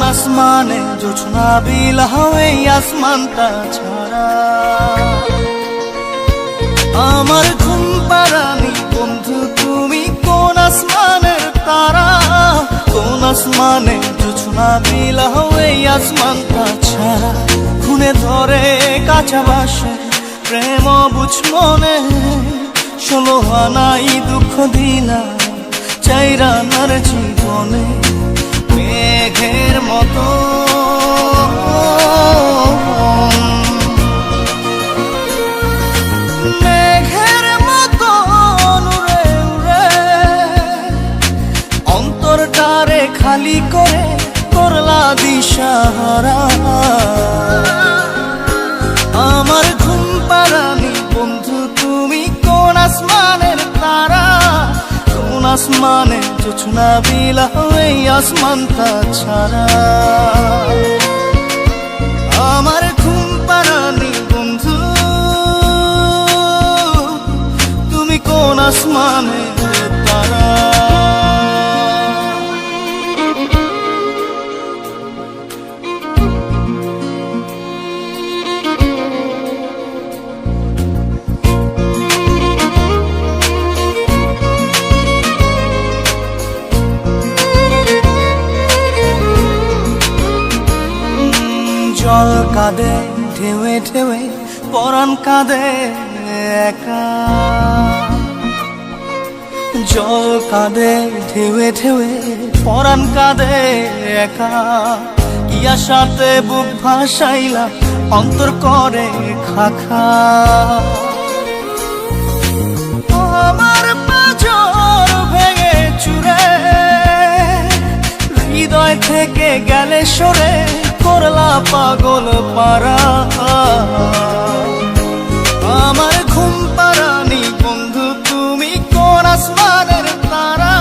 আসমানে জোছনা বিলাও এই আসমানটা ছাড়া। আমার ঘুম পাড়ানি বন্ধু তুমি কোন আসমানের তারা, কোন আসমানে জোছনা বিলাও এই আসমানটা ছাড়া। খুনে ধরে কাঁচা বাসে প্রেম বুঝ মনে, 16 আনাই দুঃখ দিলা চাইরানার জীবনে। মেঘের মতো মেঘের মতো উড়ে উড়ে অন্তরটারে খালি করে করলা দিশাহারা। আমার ঘুম পাড়ানি বন্ধু তুমি কোন আসমানের তারা, কোন আসমানে জোছনা বিলাও এই আসমানটা ছাড়া। আমার ঘুম পাড়ানি বন্ধু তুমি কোন আসমানের তারা। জল কাঁদে ঢেউে ঢেউে পরাণ কাঁদে একা, জল কাঁদে ঢেউে ঢেউে পরাণ কাঁদে একা। কি আশাতে বুক ভাসাইলা অন্তর করে খাখা। আমার পাঁজর ভেঙে চুরে হৃদয় থেকে গেলে সরে করলা পাগল পারা। আমার ঘুম পাড়ানি বন্ধু তুমি কোন আসমানের তারা,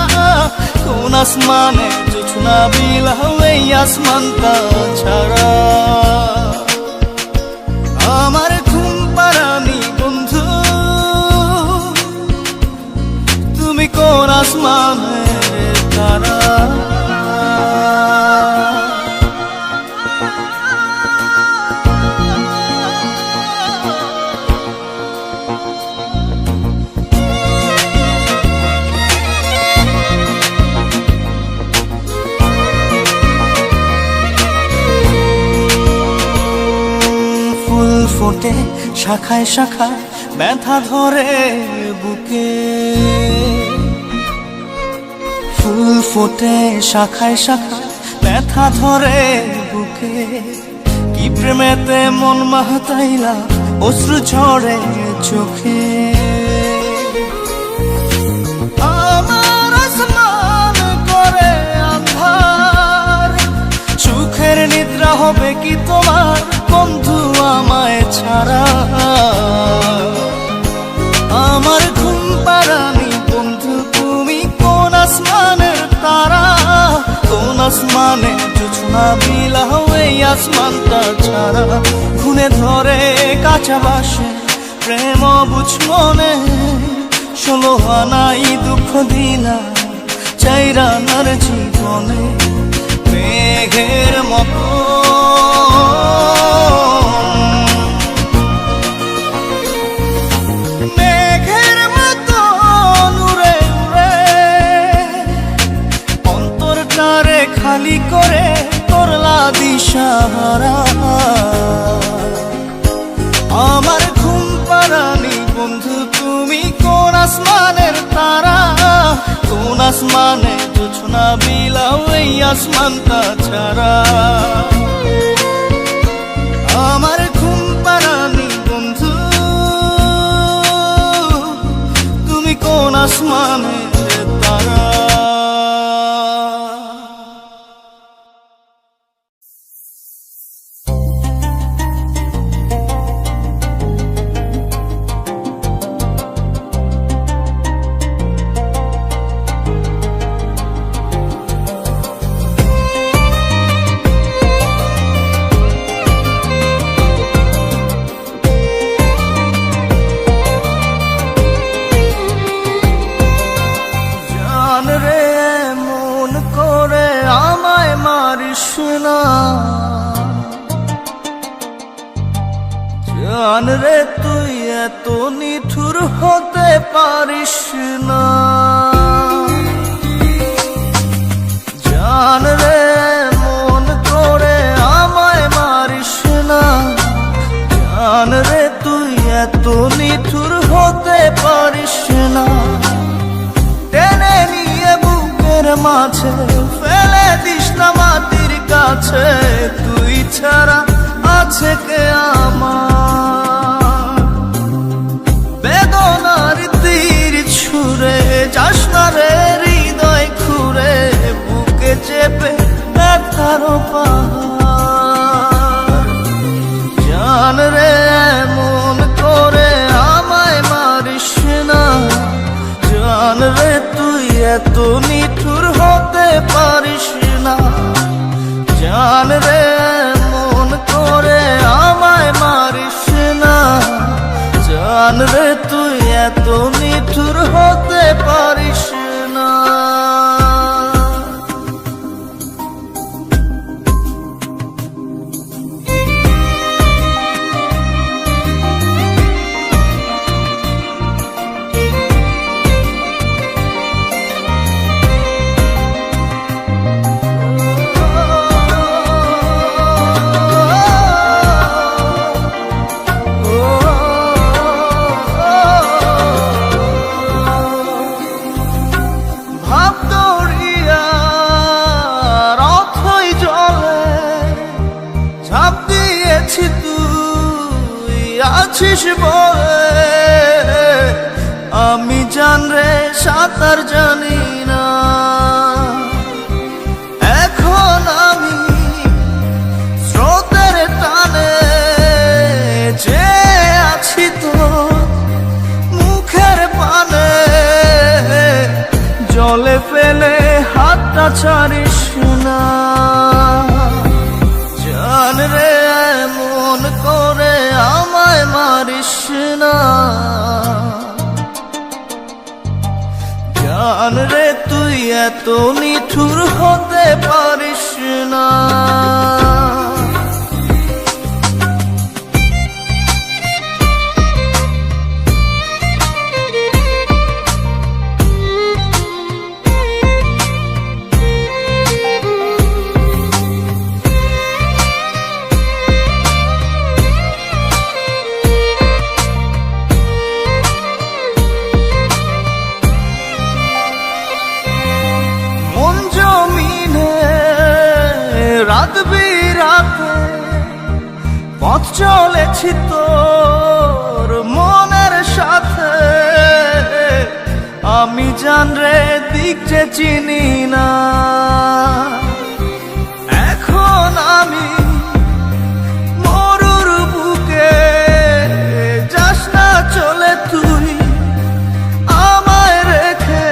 কোন আসমানে জোছনা বিলাও এই আসমানটা ছাড়া। আমার ঘুম পাড়ানি বন্ধু তুমি কোন আসমানের তারা। ফোটে শাখায় শাখায় ব্যথা ধরে বুকে, ফুল ফোটে শাখায় শাখায় ব্যথা ধরে বুকে। কি প্রেমেতে মন মাহতাইলা অশ্রু ঝরে চোখে। আমার আসমান করে আন্ধার, সুখের নিদ্রা হবে কি তোমার বন্ধু আমায় ছাড়া। আমার ঘুম পাড়ানি বন্ধু তুমি কোন আসমানের তারা, কোন আসমানে জোছনা বিলাও এই আসমানটা ছাড়া। খুনে ধরে কাঁচা বাসে প্রেম বুঝ মনে, 16 আনাই দুঃখ দিলা চাইরানার জীবনে। মেঘের মতো মেঘের মতো উড়ে উড়ে অন্তরটারে খালি করে করলা দিশাহারা। আমার ঘুম পাড়ানি বন্ধু তুমি কোন আসমানের তারা, কোন আসমানে জোছনা বিলাও এই আসমানটা ছাড়া। আমার ঘুম পাড়ানি বন্ধু তুমি কোন আসমানের তারা। না। জান রে তুই এত নিঠুর হতে পারিস না। জান রে মন করে আমায় মারিস না। জান রে তুই এত নিঠুর হতে পারিস না। টেনে নিয়ে বুকের মাঝে ফেলে দিস না মাটির কাছে। তুই ছাড়া আছে কে আমার? বেদনার তীর ছুঁড়ে যাস না রে হৃদয় খুঁড়ে, বুকে চেপে ব্যথার পাহাড়। জান রে মন করে আমায় মারিস না। জান রে তুই এত নিঠুর হতে পারিস না। জান রে মন করে আমায় মারিস না। জান রে তুই এত নিঠুর হতে পারিস না। তুই আছিস বলে আমি জান রে সাঁতার জানি না। এখন আমি স্রোতের টানে যে আছি তো মুখের পানে। জলে ফেলে হাতটা ছাড়িস না। জান রে মন করে আমায় মারিস না। জান রে তুই এত নিঠুর হতে পারিস না। রাত বিরাতে পথ চলেছি তোর মনের সাথে। আমি জান রে দিক যে চিনি না। এখন আমি মরুর বুকে যাস না চলে তুই আমায় রেখে।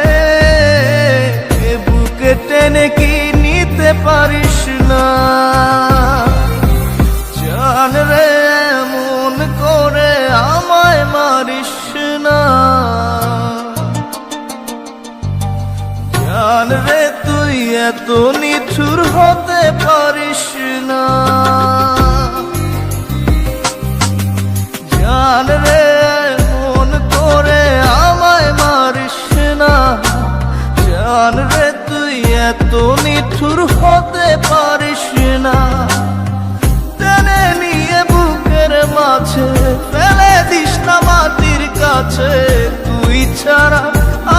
বুকে টেনে কি নিতে পারিস না। জান রে মন করে আমায় মারিস না। জান রে তুই এত নিঠুর হতে পারিস না। জান রে মন করে আমায় মারিস না। জান রে তুই এত নিঠুর হতে পারিস না। টেনে নিয়ে বুকের মাঝে ফেলে দিস না মাটির কাছে। তুই ছাড়া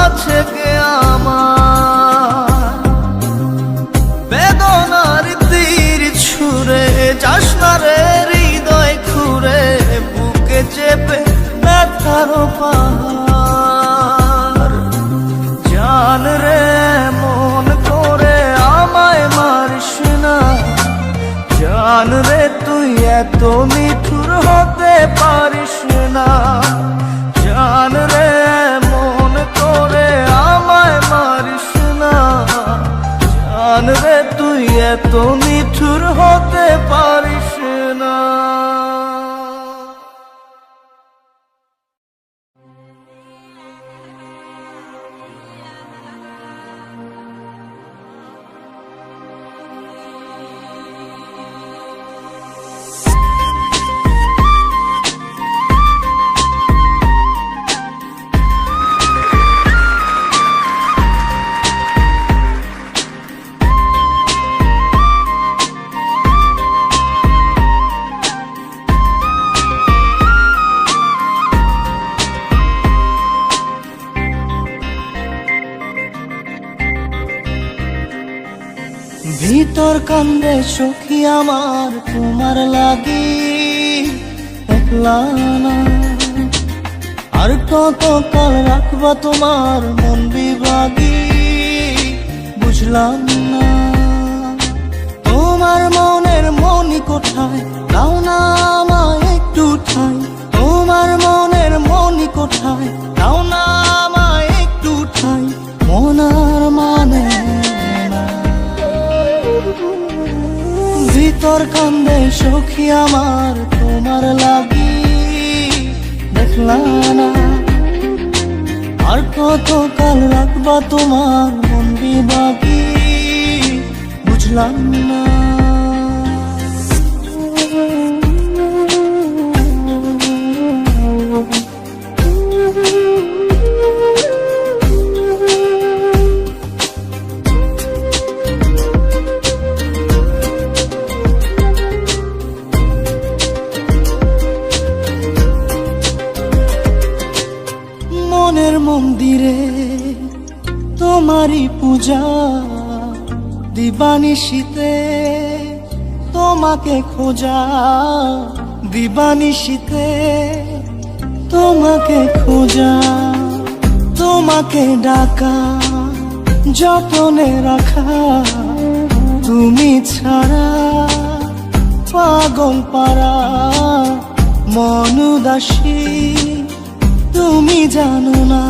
আছে কে আমার? বেদনার তীর ছুঁড়ে যাস না রে হৃদয় খুঁড়ে, বুকে চেপে ব্যথার পাহাড়। জান রে মন করে আমায় মারিস না। জান রে তুই এত নিঠুর হতে পারিস না। জান রে মন করে আমায় মারিস না। জান রে তুই এত নিঠুর হতে পারিস না। কান্দে সখী আমার তোমার লাগি একলা না। আর কত কাল রাখবা তোমার মন বিভাগী বুঝলাম না। তোমার মনের মনি কোথায় দাও না আমায় একটু ঠাই। তোমার মনের মনি কোথায় দাও না আমায় একটু ঠাই। মনার মানে ভিতর কান্দে সখী আমার তোমার লাগি দেখলা না। আর কত কাল রাখবা তোমার মন বিভাগী বুঝলাম না। মনের মন্দিরে তোমারই পূজা দিবানিশীতে তোমাকে খোঁজা। দিবানিশীতে তোমাকে খোঁজা। তোমাকে ডাকা যতনে রাখা। তুমি ছাড়া পাগল পারা মন উদাসী তুমি জানো না।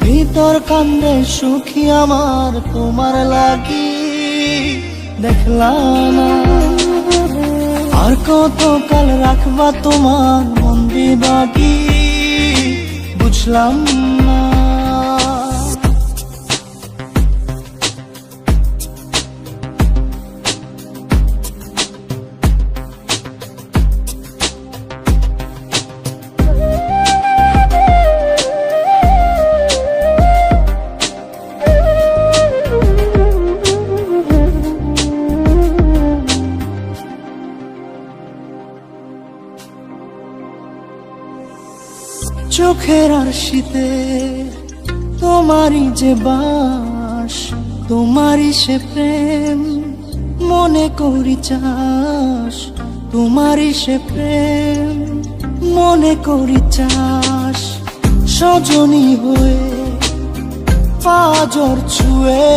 ভিতর কান্দে সখী আমার তোমার লাগি দেখলা না। আর কত কাল রাখবা তোমার মন বিভাগী বুঝলাম না। চোখের আরশিতে তোমারই যে বাস। তোমারই সে প্রেম মনে করি চাস। তোমারই সে প্রেম মনে করি চাস। সজনী হয়ে পাজর ছুঁয়ে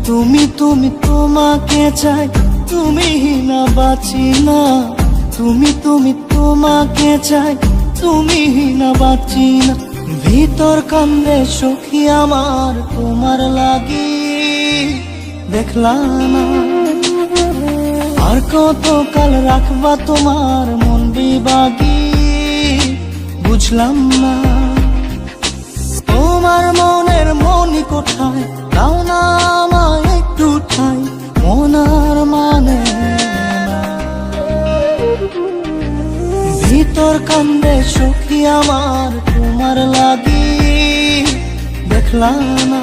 তুমি তুমি তোমাকে চাই। তুমি না বাঁচি না। তুমি তুমি তোমাকে চাই। তুমি না বাঁচি না। ভিতর কান্দে সখী আমার তোমার লাগি দেখলা না। আর কত কাল রাখবা তোমার মন বিভাগী বুঝলাম না। তোমার মনের মনি কোথায় দাও না আমায় একটু ঠাই। মনার মানে ভিতর কান্দে সখী আমার তোমার লাগি দেখলা না।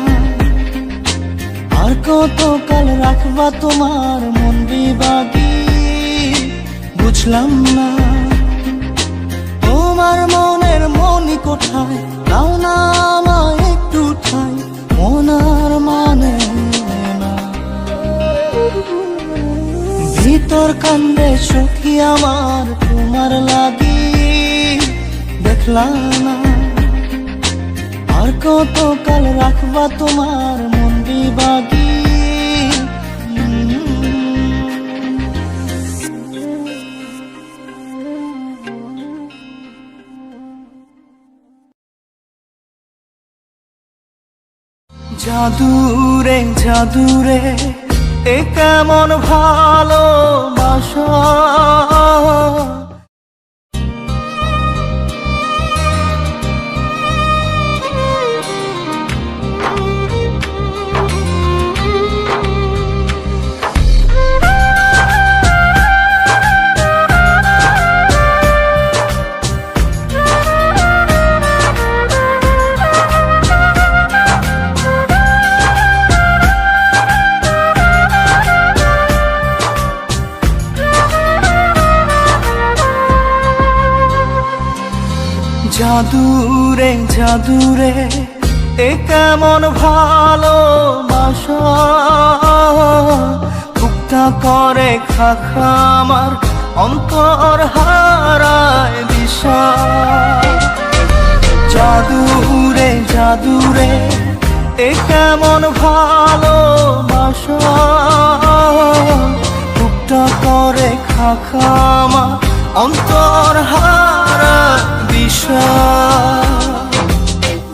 আর কত কাল রাখবা তোমার মন বিভাগী বুঝলাম না। তোমার মনের মনি কোথায় দাও না আমায় একটু ঠাই। মনার মানে ভিতর কান্দে সখী আমার তোমার লাগি দেখলা না। আর কত কাল রাখবা তোমার মন বিভাগী। জাদুরে জাদুরে এ কেমন ভালোবাসা। জাদুরে জাদুরে এ কেমন ভালোবাসা। বুক বুকটা করে খাখা আমার অন্তর হারায় দিশা। জাদুরে জাদুরে এ কেমন ভালোবাসা, বুকটা করে খাখা আমার অন্তর হারায় দিশা।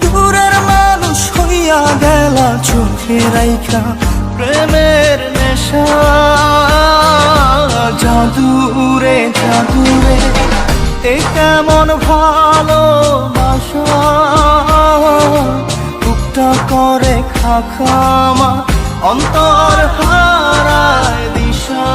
দূরের মানুষ হইয়া গেলা চোখে রাইখা প্রেমের নেশা। জাদুরে জাদুরে এ কেমন ভালোবাসা, বুকটা করে খাখা আমার অন্তর হারায় দিশা।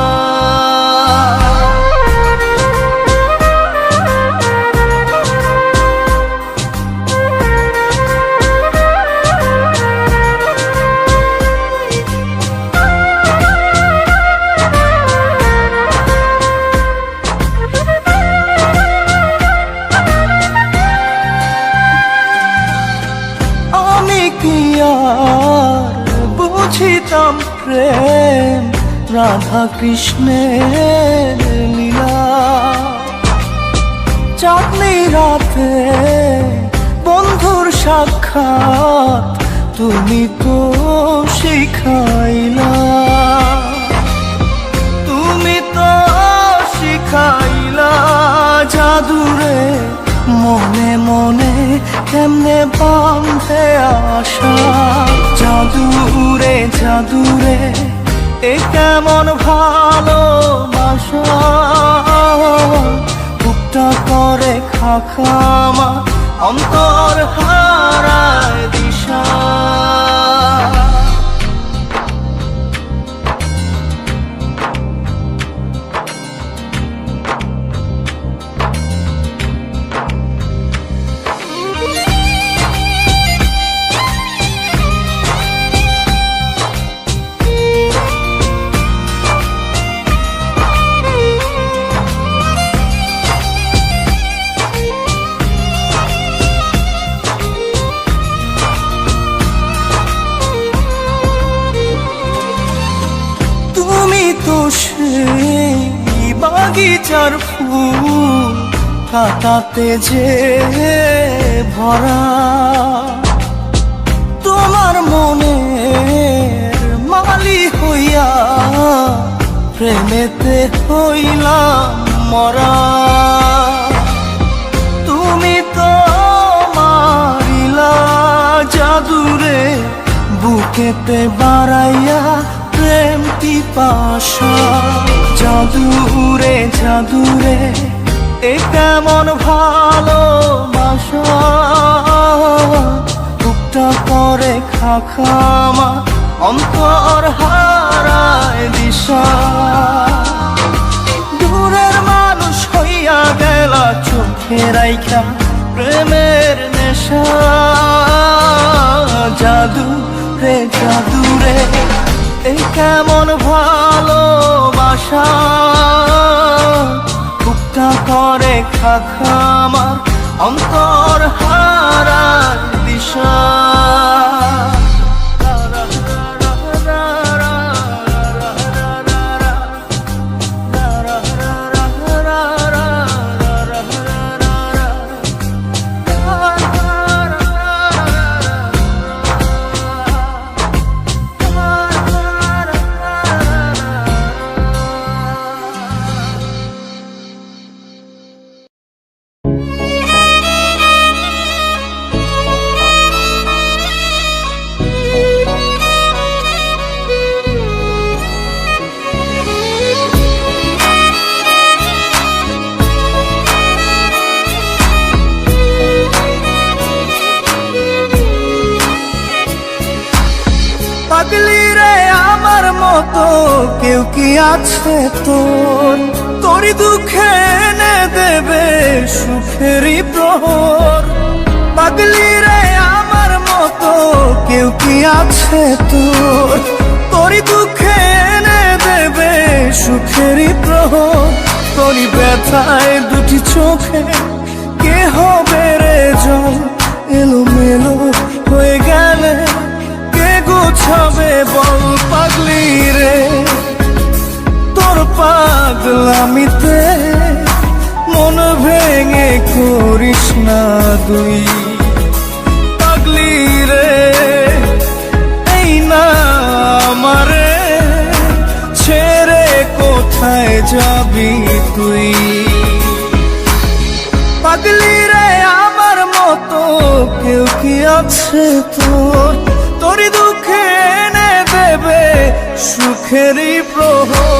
বুঝিতাম প্রেম রাধা কৃষ্ণের লীলা, চাঁদনি রাতে বন্ধুর সাক্ষাৎ তুমি তো শিখাইলা। তুমি তো শিখাইলা জাদুরে মনে মনে কেমনে বাঁধে আশা। জাদুরে জাদুরে এ কেমন ভালোবাসা, বুকটা করে খাখা আমার অন্তর হারায় দিশা। সেই বাগিচার ফুল কাটাতে যে ভরা, তোমার মনের মালি হইয়া প্রেমেতে হইলাম মরা। তুমি তো মারিলা জাদুরে বুকেতে বাড়াইয়া প্রেম পিপাসা। জাদুরে জাদুরে এ কেমন ভালোবাসা, বুকটা করে খাখা আমার অন্তর হারায় দিশা। দূরের মানুষ হইয়া গেলা চোখে রাইখা প্রেমের নেশা। জাদুরে জাদুরে এই কেমন ভালোবাসা, বুকটা করে খাখা আমার অন্তর হারায় দিশা। পাগলি রে আমার মতো কেউ কি আছে তোর, তোরই দুঃখে এনে দেবে সুখেরই প্রহর। পাগলি রে আমার মতো কেউ কি আছে তোর, তোরই দুঃখে এনে দেবে সুখেরই প্রহর। তোরই ব্যথায় দুটি চোখে কে হবে রে জল, এলোমেলো হয়ে গেলে কে গোছাবে বল পাগলি রে। পাগলামিতে মন ভেঙে করিস না তুই। পাগলি রে এই না আমারে ছেড়ে কোথায় যাবি তুই। পাগলি রে আমার মতো কেউ কি আছে তোর, তোরই দুঃখে এনে দেবে সুখেরই প্রহর।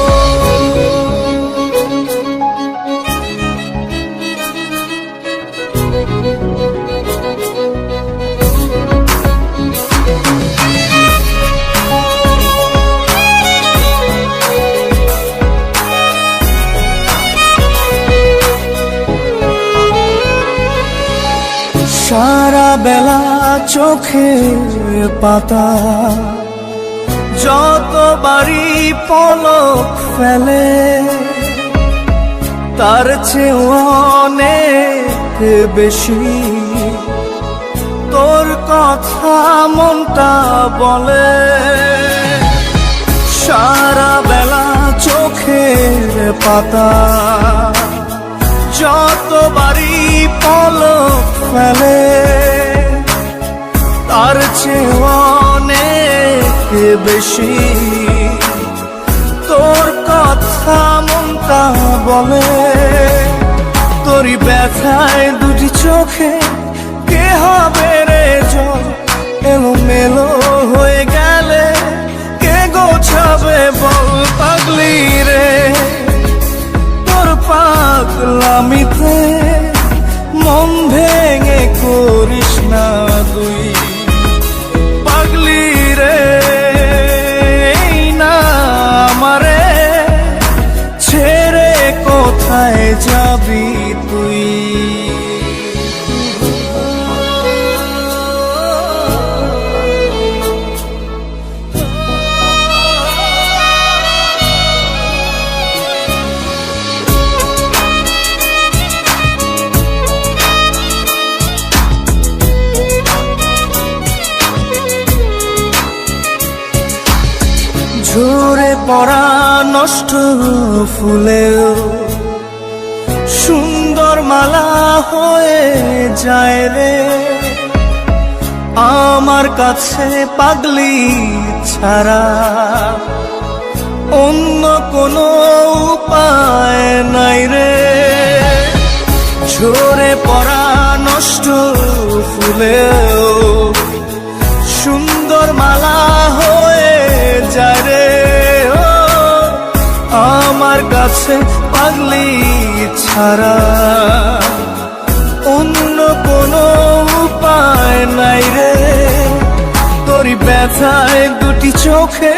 সারা বেলা চোখের পাতা যতবারই পলক ফেলে, তার চেয়ে অনেক বেশি তোর কথা মনটা বলে। সারা বেলা চোখের পাতা যতবারই পলক ফেলে, তার চেয়ে অনেক বেশি তোর কথা মনটা বলে। তোরই ব্যথায় দুটি চোখে কে হবে রে জল, এলোমেলো হয়ে গেলে কে গোছাবে বল। পাগলি রে তোর পাগলামিতে মন ভেঙে করিস না তুই। পাগলি রে এই না আমারে ছেড়ে কোথায় যাবি তুই। ঝরে পড়া নষ্ট ফুলেও সুন্দর মালা হয়ে যায় রে আমার কাছে। পাগলি ছাড়া অন্য কোনো উপায় নাই রে। ঝরে পড়া নষ্ট ফুলেও সুন্দর মালা হয়ে যায় রে আমার কাছে। পাগলি ছাড়া অন্য কোনো উপায় নাই রে। তোরই ব্যথায় দুটি চোখে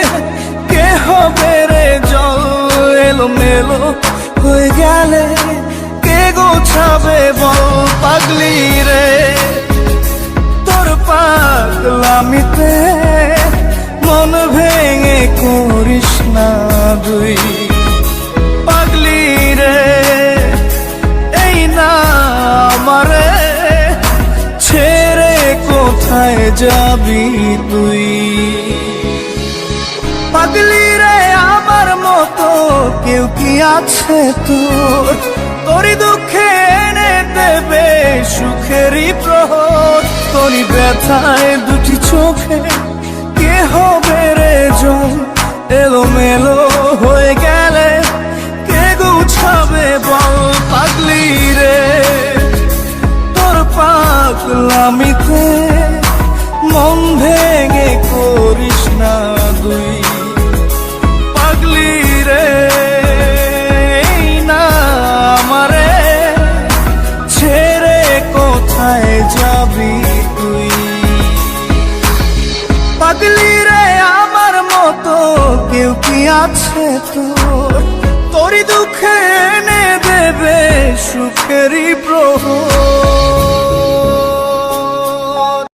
কে হবে রে জল, এলোমেলো হয়ে গেলে কে গোছাবে বল। পাগলি রে তোর পাগলামিতে মন ভেঙে করিস না তুই। পাগলি রে এই না আমারে ছেড়ে কোথায় যাবি তুই। পাগলি রে আমার মতো কেউ কি আছে তোর, তোরই দুঃখে এনে দেবে সুখেরই প্রহর। তোরই ব্যথায় দুটি চোখে কে হবে রে জল, এলোমেলো হয়ে গেলে কে গুছাবে বল। পাগলি রে তোর পাগলামিতে মন ভেঙে করিস না তুই। পাগলি রে এই না আমারে ছেড়ে কোথায় যাবি তুই। পাগলি রে আমার মতো কেউ কি আছে তোর, তোরই দুঃখে এনে দেবে সুখেরই প্রহর।